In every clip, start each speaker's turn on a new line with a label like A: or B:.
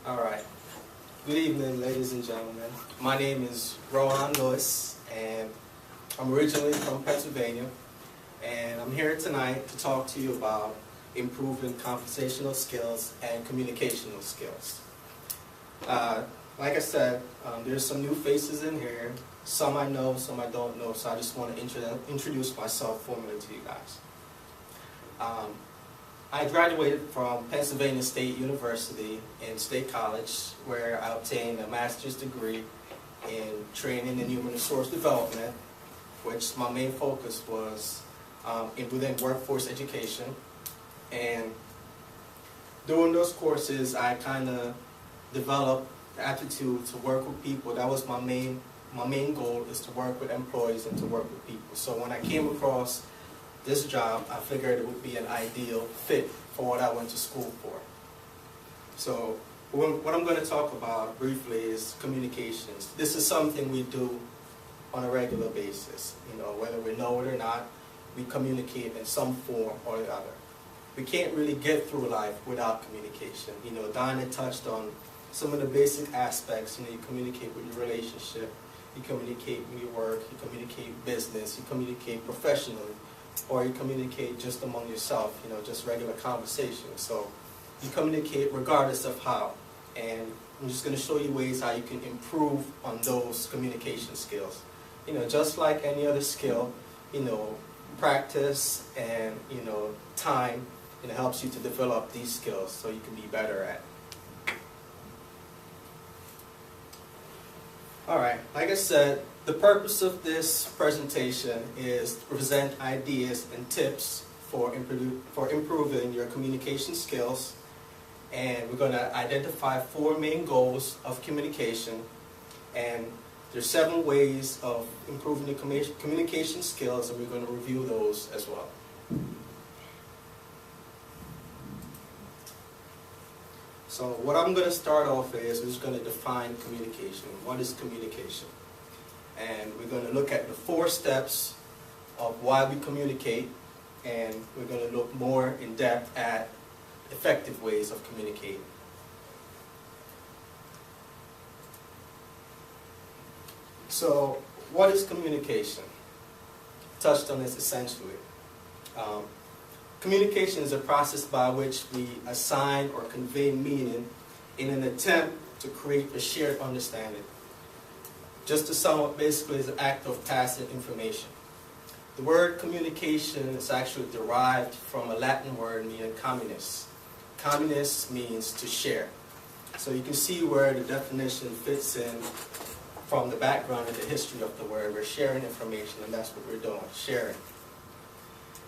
A: All right. Good evening, ladies and gentlemen. My name is Rohan Lewis, and I'm originally from Pennsylvania. And I'm here tonight to talk to you about improving conversational skills and communicational skills. Like I said, there's some new faces in here. Some I know, some I don't know, so I just want to introduce myself formally to you guys. I graduated from Pennsylvania State University in State College, where I obtained a master's degree in training and human resource development, which my main focus was within workforce education. And during those courses, I kind of developed the aptitude to work with people. That was my main goal, is to work with employees and to work with people. So when I came across this job, I figured it would be an ideal fit for what I went to school for. So what I'm going to talk about briefly is communications. This is something we do on a regular basis. You know, whether we know it or not, we communicate in some form or the other. We can't really get through life without communication. You know, Donna touched on some of the basic aspects. You know, you communicate with your relationship, you communicate with your work, you communicate business, you communicate professionally, or you communicate just among yourself, you know, just regular conversation. So you communicate regardless of how. And I'm just going to show you ways how you can improve on those communication skills. You know, just like any other skill, you know, practice and, you know, time, it helps you to develop these skills so you can be better at it. All right, like I said, the purpose of this presentation is to present ideas and tips for improving your communication skills. And we're going to identify 4 main goals of communication. And there's 7 ways of improving your communication skills, and we're going to review those as well. So what I'm going to start off is, we're just going to define communication. What is communication? And we're going to look at the 4 steps of why we communicate, and we're going to look more in depth at effective ways of communicating. So, what is communication? Touched on this essentially. Communication is a process by which we assign or convey meaning in an attempt to create a shared understanding. Just to sum up, basically, is an act of passing information. The word communication is actually derived from a Latin word meaning communis. Communis means to share. So you can see where the definition fits in from the background and the history of the word. We're sharing information, and that's what we're doing, sharing.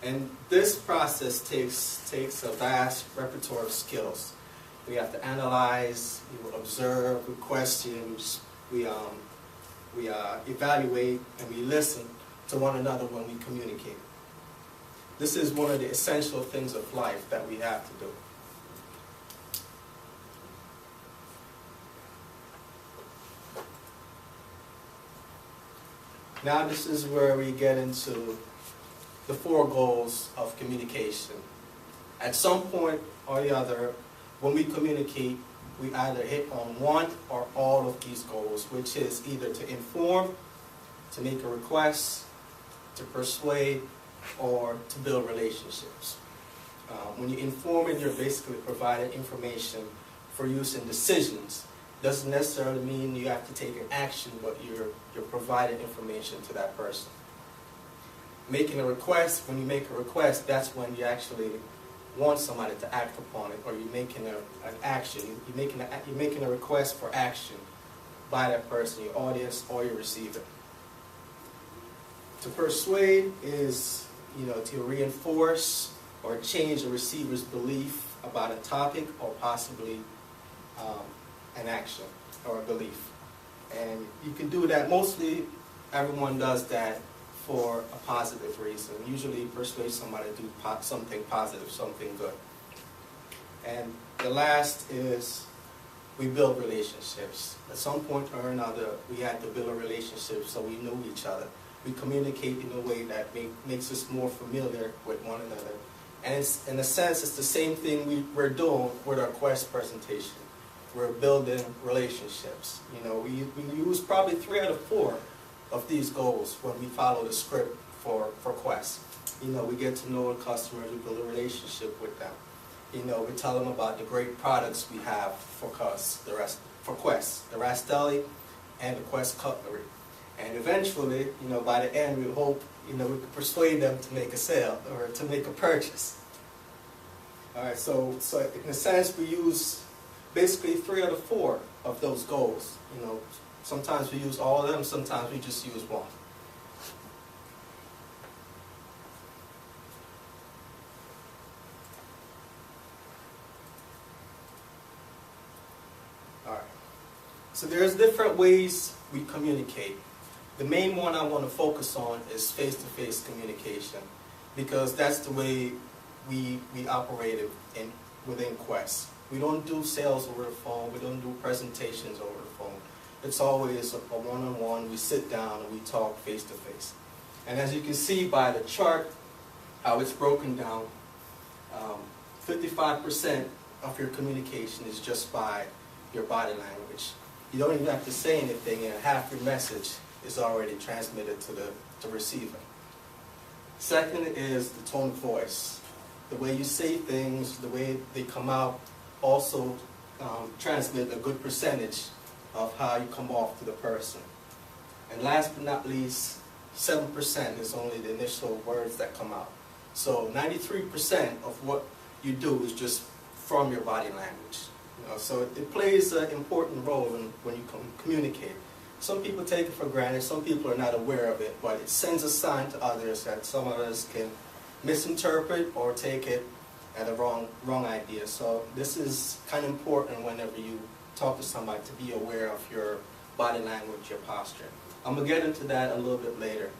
A: And this process takes a vast repertoire of skills. We have to analyze, we observe, we question, we evaluate, and we listen to one another when we communicate. This is one of the essential things of life that we have to do. Now this is where we get into the 4 goals of communication. At some point or the other, when we communicate, we either hit on one or all of these goals, which is either to inform, to make a request, to persuade, or to build relationships. When you inform, you're basically providing information for use in decisions. Doesn't necessarily mean you have to take an action, but you're providing information to that person. Making a request, when you make a request, that's when you actually want somebody to act upon it, or you're making an action. You're making a request for action by that person, your audience or your receiver. To persuade is, you know, to reinforce or change a receiver's belief about a topic or possibly an action or a belief. And you can do that, mostly everyone does that for a positive reason. Usually persuade somebody to do something positive, something good. And the last is we build relationships. At some point or another, we had to build a relationship so we knew each other. We communicate in a way that makes us more familiar with one another. And it's, in a sense, it's the same thing we're doing with our quest presentation. we're building relationships. You know, we use probably 3 out of 4 of these goals when we follow the script for Quest. You know, we get to know the customers, we build a relationship with them. You know, we tell them about the great products we have for Quest, the Rastelli and the Quest cutlery. And eventually, you know, by the end, we hope, you know, we can persuade them to make a sale or to make a purchase. All right, so in a sense, we use basically 3 out of 4 of those goals. You know, sometimes we use all of them, sometimes we just use one. All right, so there's different ways we communicate. The main one I want to focus on is face-to-face communication, because that's the way we operate within Quest. We don't do sales over the phone, we don't do presentations over the phone. It's always a one-on-one, we sit down and we talk face-to-face. And as you can see by the chart, how it's broken down, 55% of your communication is just by your body language. You don't even have to say anything, and half your message is already transmitted to the receiver. Second is the tone of voice. The way you say things, the way they come out, also transmit a good percentage of how you come off to the person. And last but not least, 7% is only the initial words that come out. So 93% of what you do is just from your body language. You know, so it plays an important role when you communicate. Some people take it for granted, some people are not aware of it, but it sends a sign to others that some of us can misinterpret or take it at a wrong idea. So this is kind of important whenever you talk to somebody, to be aware of your body language, your posture. I'm going to get into that a little bit later.